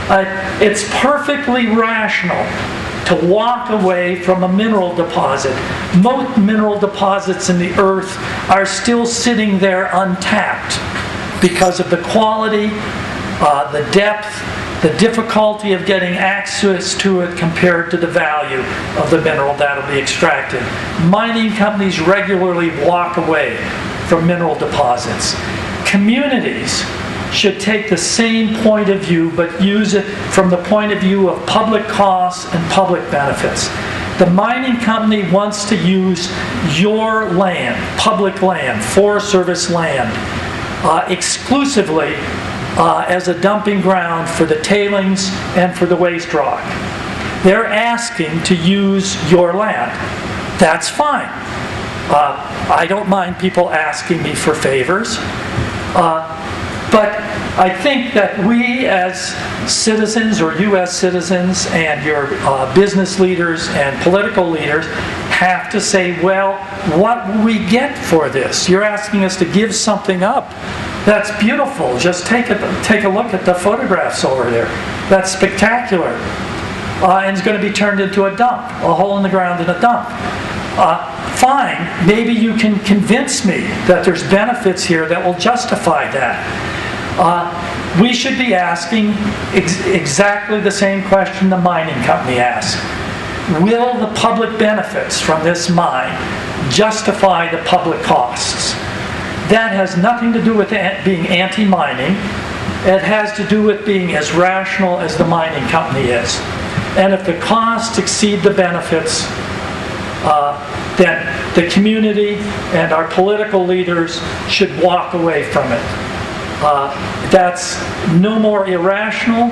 It's perfectly rational to walk away from a mineral deposit. Most mineral deposits in the earth are still sitting there untapped because of the quality, the depth, the difficulty of getting access to it compared to the value of the mineral that will be extracted. Mining companies regularly walk away from mineral deposits. Communities should take the same point of view, but use it from the point of view of public costs and public benefits. The mining company wants to use your land, public land, Forest Service land, exclusively as a dumping ground for the tailings and for the waste rock. They're asking to use your land. That's fine. I don't mind people asking me for favors. But I think that we as citizens or U.S. citizens and your business leaders and political leaders have to say, well, what will we get for this? You're asking us to give something up. That's beautiful. Just take a look at the photographs over there. That's spectacular. And it's going to be turned into a dump, a hole in the ground and a dump. Fine, maybe you can convince me that there's benefits here that will justify that. We should be asking exactly the same question the mining company asks. Will the public benefits from this mine justify the public costs? That has nothing to do with being anti-mining. It has to do with being as rational as the mining company is. And if the costs exceed the benefits, then the community and our political leaders should walk away from it. That's no more irrational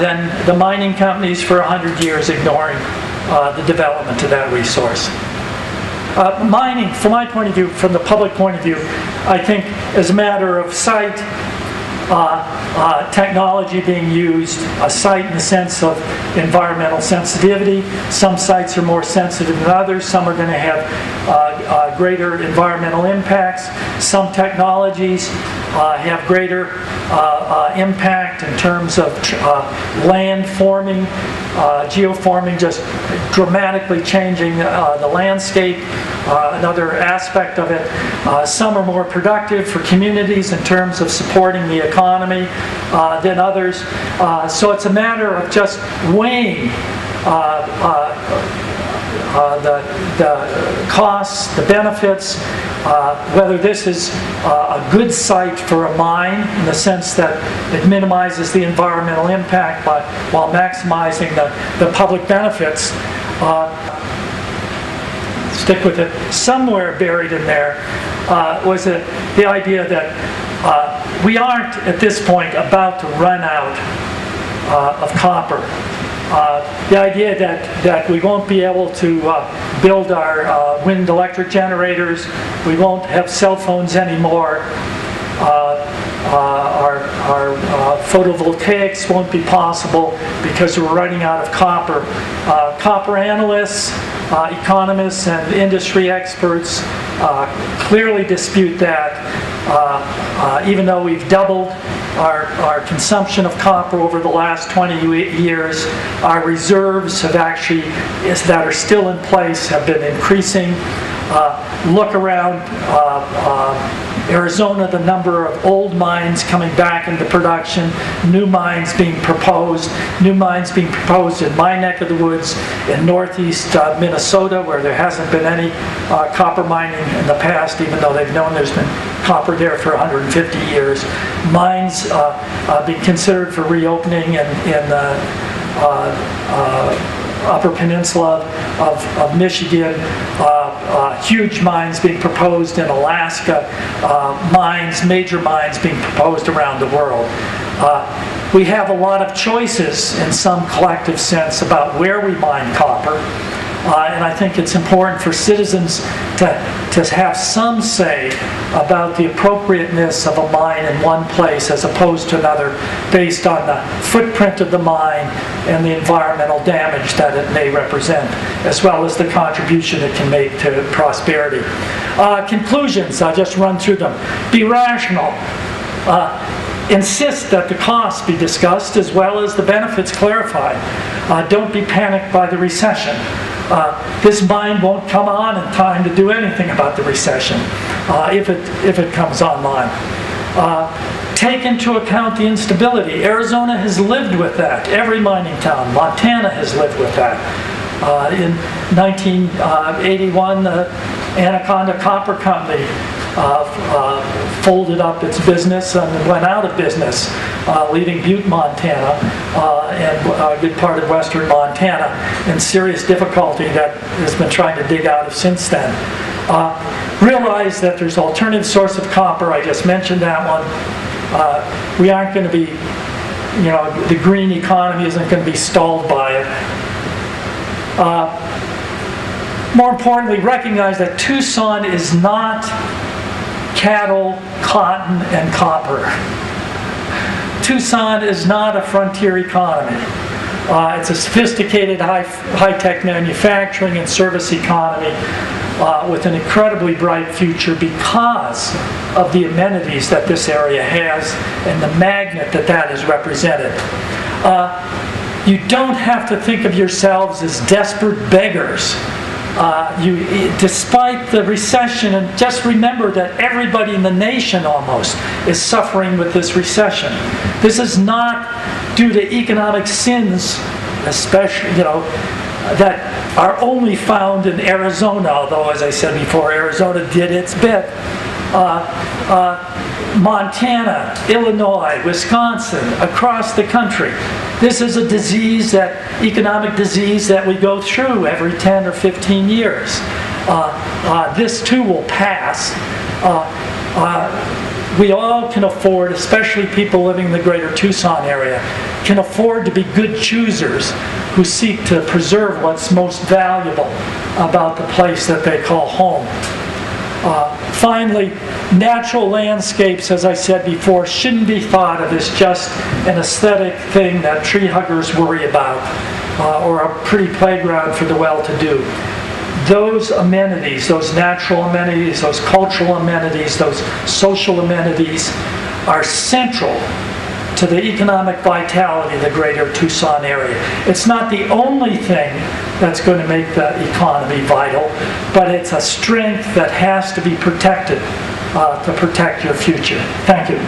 than the mining companies for 100 years ignoring the development of that resource. Mining, from my point of view, from the public point of view, I think is a matter of site, technology being used, a site in the sense of environmental sensitivity. Some sites are more sensitive than others. Some are going to have greater environmental impacts. Some technologies have greater impact in terms of land forming, geoforming, just dramatically changing the landscape. Another aspect of it. Some are more productive for communities in terms of supporting the economy than others. So it's a matter of just weighing the costs, the benefits, whether this is a good site for a mine in the sense that it minimizes the environmental impact while maximizing the public benefits. Stick with it. Somewhere buried in there was the idea that we aren't at this point about to run out of copper. The idea that we won't be able to build our wind electric generators, we won't have cell phones anymore, our photovoltaics won't be possible because we're running out of copper. Copper analysts, economists, and industry experts clearly dispute that. Even though we've doubled our consumption of copper over the last 20 years, our reserves have actually, that are still in place, have been increasing. Look around Arizona, the number of old mines coming back into production, new mines being proposed in my neck of the woods in northeast Minnesota, where there hasn't been any copper mining in the past, even though they've known there's been copper there for 150 years. Mines being considered for reopening in the Upper Peninsula of Michigan, huge mines being proposed in Alaska, major mines being proposed around the world. We have a lot of choices in some collective sense about where we mine copper, and I think it's important for citizens to have some say about the appropriateness of a mine in one place as opposed to another based on the footprint of the mine and the environmental damage that it may represent, as well as the contribution it can make to prosperity. Conclusions, I'll just run through them. Be rational. insist that the costs be discussed as well as the benefits clarified. Don't be panicked by the recession. This mine won't come on in time to do anything about the recession if it comes online. Take into account the instability. Arizona has lived with that. Every mining town. Montana has lived with that. In 1981, the Anaconda Copper Company folded up its business and went out of business, leaving Butte, Montana, and a good part of western Montana in serious difficulty that has been trying to dig out of since then. Realize that there's alternative source of copper. I just mentioned that one. We aren't going to be, the green economy isn't going to be stalled by it. More importantly, recognize that Tucson is not cattle, cotton, and copper. Tucson is not a frontier economy. It's a sophisticated, high-tech manufacturing and service economy with an incredibly bright future because of the amenities that this area has and the magnet that is represented. You don't have to think of yourselves as desperate beggars. Despite the recession, and just remember that everybody in the nation almost is suffering with this recession. This is not due to economic sins, especially, that are only found in Arizona, although, as I said before, Arizona did its bit. Montana, Illinois, Wisconsin, across the country. This is a economic disease that we go through every 10 or 15 years. This too will pass. We all can afford, especially people living in the greater Tucson area, can afford to be good choosers who seek to preserve what's most valuable about the place that they call home. Finally, natural landscapes, as I said before, shouldn't be thought of as just an aesthetic thing that tree huggers worry about or a pretty playground for the well-to-do. Those amenities, those natural amenities, those cultural amenities, those social amenities are central to the economic vitality of the greater Tucson area. It's not the only thing that's going to make the economy vital, but it's a strength that has to be protected to protect your future. Thank you.